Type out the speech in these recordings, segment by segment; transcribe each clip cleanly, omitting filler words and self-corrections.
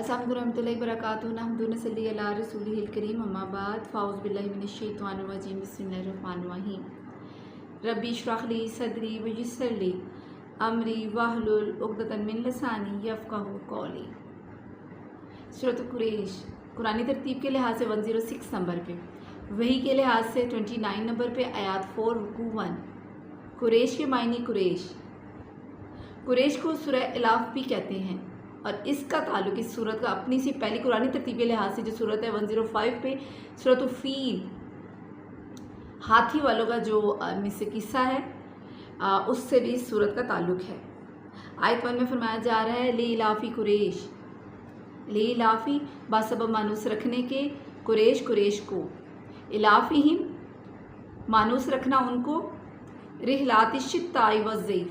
अस्सलाम वालेकुम रहमतुल्लाहि व बरकातुहू नहमदुहु व नसल्ली अला रसूलिहिल करीम अम्मा बाद फ़ाऊज़ु बिल्लाहि मिनश शैतानिर रजीम बिस्मिल्लाहिर रहमानिर रहीम रब्बी इश्रह ली सदरी व यस्सिर ली अमरी वहलुल उक़दतम मिन लिसानी यफ़क़हू क़ौली। सूरत कुरैश कुरानी तरतीब के लिहाज से 106 नंबर पे, वही के लिहाज से 29 नंबर पे, आयात 4 रुकू 1। कुरैश के मायने कुरैश को सूरह इलाफ भी कहते हैं और इसका ताल्लुक इस सूरत का अपनी सी पहली कुरानी तरतीब के लिहाज से जो सूरत है 105 पे, सूरत फील हाथी वालों का जो मिस्र किस्सा है उससे भी इस सूरत का ताल्लुक है। आयत 1 में फरमाया जा रहा है ली इलाफी कुरैश, ली इलाफी बासबब मानूस रखने के, कुरैश को, इलाफी हिम मानूस रखना उनको, रिहलात शित्ताई वज़ैफ,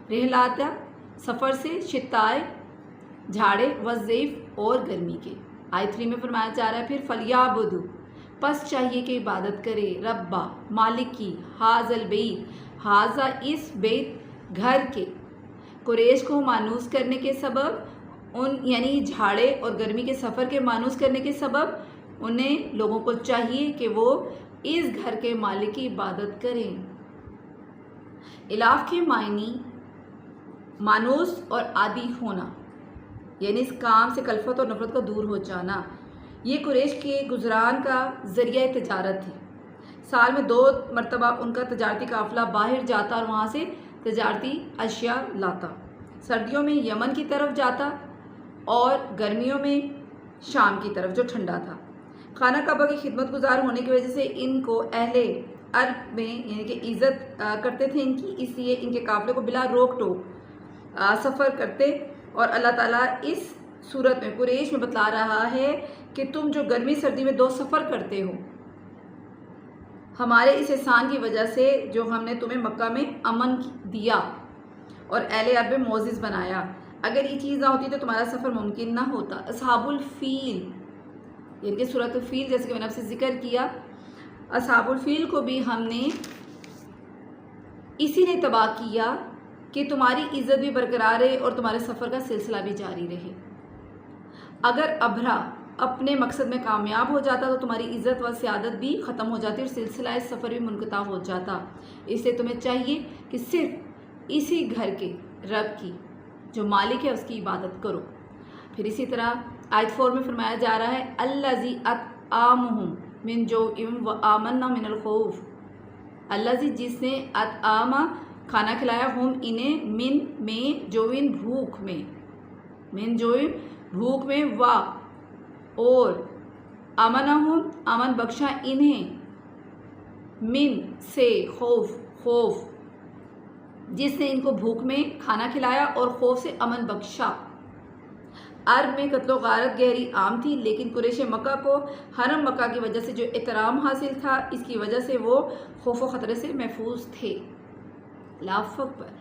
रिहलाता सफ़र से, शित्ताए झाड़े, वज़ैफ और गर्मी के। आयत 3 में फरमाया जा रहा है फिर फलियाबुदु पस चाहिए कि इबादत करे, रब्बा मालिक की, हाजल बेत हाजा इस बेत घर के। कुरैश को मानूस करने के सबब उन यानी झाड़े और गर्मी के सफ़र के मानूस करने के सबब उन्हें लोगों को चाहिए कि वो इस घर के मालिक की इबादत करें। इलाफ के मायनी मानूस और आदि होना, यानी इस काम से कल्फत और नफरत का दूर हो जाना। ये कुरैश के गुजरान का ज़रिया तजारत थी। साल में 2 मरतबा उनका तजारती काफ़िला बाहर जाता और वहाँ से तजारती अशिया लाता। सर्दियों में यमन की तरफ जाता और गर्मियों में शाम की तरफ जो ठंडा था। खाना काबा की खिदमत गुजार होने की वजह से इनको अहले अरब में यानी कि इज़्ज़त करते थे इनकी, इसलिए इनके काफ़िले को बिला रोक टोक सफ़र करते। और अल्लाह ताला इस सूरत में कुरैश में बतला रहा है कि तुम जो गर्मी सर्दी में 2 सफ़र करते हो, हमारे इस एहसान की वजह से जो हमने तुम्हें मक्का में अमन दिया और अहले अरब में मोअज़्ज़िज़ बनाया, अगर ये चीज़ ना होती तो तुम्हारा सफ़र मुमकिन ना होता। असहाबुल फील यानी कि सूरत फील जैसे कि मैंने आपसे जिक्र किया, असहाबुल फील को भी हमने इसी ने तबाह किया कि तुम्हारी इज़्ज़त भी बरकरार रहे और तुम्हारे सफ़र का सिलसिला भी जारी रहे। अगर अबरा अपने मकसद में कामयाब हो जाता तो तुम्हारी इज़्ज़त व सियादत भी ख़त्म हो जाती और सिलसिला सफ़र भी मुनक़ता हो जाता। इसलिए तुम्हें चाहिए कि सिर्फ इसी घर के रब की जो मालिक है उसकी इबादत करो। फिर इसी तरह आयत 4 में फरमाया जा रहा है अल्लज़ी अतआमहुम मिन जौइन व आमन्ना मिनल खौफ, अल्लज़ी जिसने अतआमा खाना खिलाया, हम इन्हें मिन में जोइन भूख में, मिन जोइन भूख में, वाह और अमनहुम अमन बख्शा इन्हें, मिन से खौफ जिसने इनको भूख में खाना खिलाया और खौफ से अमन बख्शा। अरब में कत्लो गारत गहरी आम थी, लेकिन कुरैश मक्का को हरम मक्का की वजह से जो एहतराम हासिल था, इसकी वजह से वो खौफ व ख़तरे से महफूज थे। अल्लाह अकबर।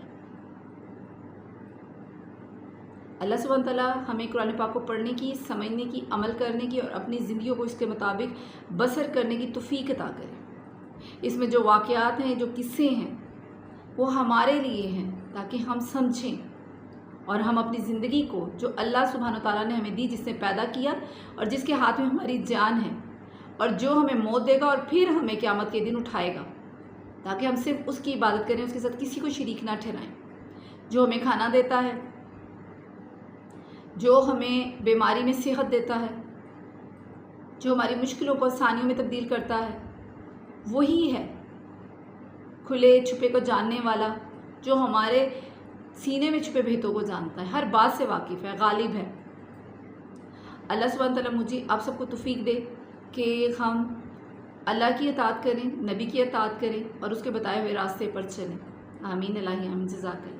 अल्लाह सुब्हान तआला हमें कुरान पाक को पढ़ने की, समझने की, अमल करने की और अपनी ज़िंदगी को इसके मुताबिक बसर करने की तौफ़ीक अता करे। इसमें जो वाक़यात हैं, जो किस्से हैं, वो हमारे लिए हैं ताकि हम समझें और हम अपनी ज़िंदगी को जो अल्लाह सुब्हान तआला ने हमें दी, जिसने पैदा किया और जिसके हाथ में हमारी जान है और जो हमें मौत देगा और फिर हमें क़यामत के दिन उठाएगा, ताकि हम सिर्फ उसकी इबादत करें, उसके साथ किसी को शरीक ना ठहराएं। जो हमें खाना देता है, जो हमें बीमारी में सेहत देता है, जो हमारी मुश्किलों को आसानियों में तब्दील करता है, वही है खुले छुपे को जानने वाला, जो हमारे सीने में छुपे भेदों को जानता है, हर बात से वाकिफ़ है, गालिब है। अल्लाह सुब्हान तआला मुझे आप सबको तौफ़ीक दे कि हम अल्लाह की इताअत करें, नबी की इताअत करें और उसके बताए हुए रास्ते पर चलें। आमीन अल्लाह आमीन। जज़ाकल्लाह।